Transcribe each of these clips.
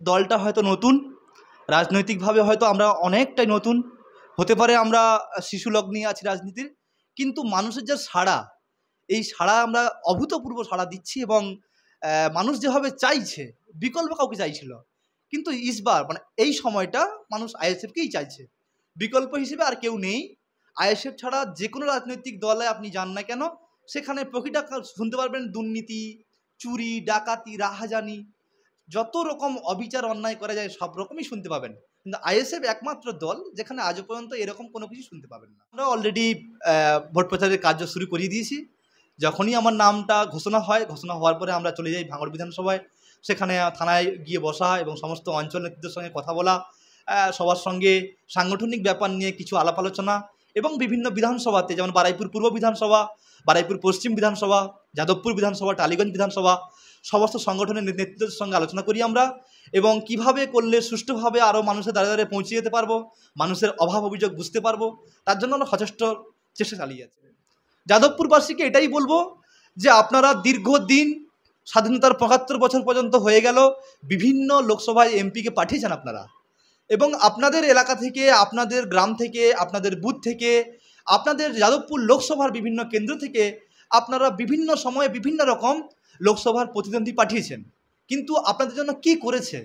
দলটা হয়তো নতুন, রাজনৈতিকভাবে হয়তো আমরা অনেকটাই নতুন হতে পারে, আমরা শিশু লগ্নে আছি রাজনীতির, কিন্তু মানুষের যে সাড়া, এই সাড়া আমরা অভূতপূর্ব সাড়া দিচ্ছি এবং মানুষ যেভাবে চাইছে, বিকল্প কাউকে চাইছিল, কিন্তু ইসবার মানে এই সময়টা মানুষ আইএসএফকেই চাইছে, বিকল্প হিসেবে আর কেউ নেই। আইএসএফ ছাড়া যে কোনো রাজনৈতিক দলে আপনি যান না কেন, সেখানে প্রকৃত শুনতে পারবেন দুর্নীতি, চুরি, ডাকাতি, রাহাজানি, যত রকম অবিচার অন্যায় করা যায় সব রকমই শুনতে পাবেন। কিন্তু আইএসএফ একমাত্র দল যেখানে আজও পর্যন্ত এরকম কোনো কিছু শুনতে পাবেন না। আমরা অলরেডি ভোট প্রচারের কার্য শুরু করিয়ে দিয়েছি। যখনই আমার নামটা ঘোষণা হয়, ঘোষণা হওয়ার পরে আমরা চলে যাই ভাঙড় বিধানসভায়, সেখানে থানায় গিয়ে বসা এবং সমস্ত অঞ্চল নেতৃত্বের সঙ্গে কথা বলা, সবার সঙ্গে সাংগঠনিক ব্যাপার নিয়ে কিছু আলাপ আলোচনা, এবং বিভিন্ন বিধানসভাতে যেমন বারুইপুর পূর্ব বিধানসভা, বারুইপুর পশ্চিম বিধানসভা, যাদবপুর বিধানসভা, টালিগঞ্জ বিধানসভা, সমস্ত সংগঠনের নেতৃত্বের সঙ্গে আলোচনা করি আমরা, এবং কিভাবে করলে সুষ্ঠুভাবে আরও মানুষের দ্বারে দ্বারে পৌঁছে যেতে পারবো, মানুষের অভাব অভিযোগ বুঝতে পারবো, তার জন্য আমরা সচেষ্ট চেষ্টা চালিয়ে যাচ্ছি। যাদবপুরবাসীকে এটাই বলবো যে আপনারা দীর্ঘদিন, স্বাধীনতার ৭৫ বছর পর্যন্ত হয়ে গেল, বিভিন্ন লোকসভায় এমপিকে পাঠিয়েছেন আপনারা, এবং আপনাদের এলাকা থেকে, আপনাদের গ্রাম থেকে, আপনাদের বুথ থেকে, আপনাদের যাদবপুর লোকসভার বিভিন্ন কেন্দ্র থেকে আপনারা বিভিন্ন সময়ে বিভিন্ন রকম লোকসভার প্রতিদ্বন্দ্বী পাঠিয়েছেন, কিন্তু আপনাদের জন্য কি করেছে?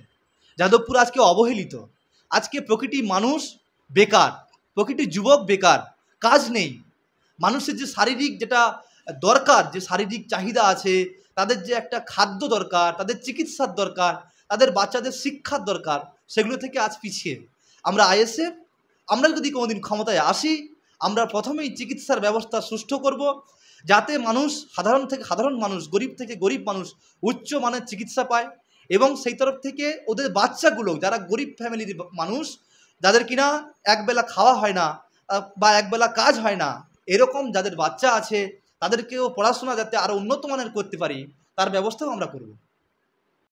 যাদবপুর আজকে অবহেলিত, আজকে প্রকৃতি মানুষ বেকার, প্রকৃতি যুবক বেকার, কাজ নেই, মানুষের যে শারীরিক যেটা দরকার, যে শারীরিক চাহিদা আছে, তাদের যে একটা খাদ্য দরকার, তাদের চিকিৎসার দরকার, তাদের বাচ্চাদের শিক্ষার দরকার, সেগুলো থেকে আজ পিছিয়ে। আমরা আইএসএফ, আমরা যদি কোনোদিন ক্ষমতায় আসি, আমরা প্রথমেই চিকিৎসার ব্যবস্থা সুষ্ঠু করব, যাতে মানুষ, সাধারণ থেকে সাধারণ মানুষ, গরিব থেকে গরিব মানুষ উচ্চ মানের চিকিৎসা পায়, এবং সেই তরফ থেকে ওদের বাচ্চাগুলো, যারা গরিব ফ্যামিলির মানুষ, যাদের কিনা একবেলা খাওয়া হয় না বা একবেলা কাজ হয় না, এরকম যাদের বাচ্চা আছে, তাদেরকেও পড়াশোনা যাতে আরও উন্নত মানের করতে পারি, তার ব্যবস্থাও আমরা করব।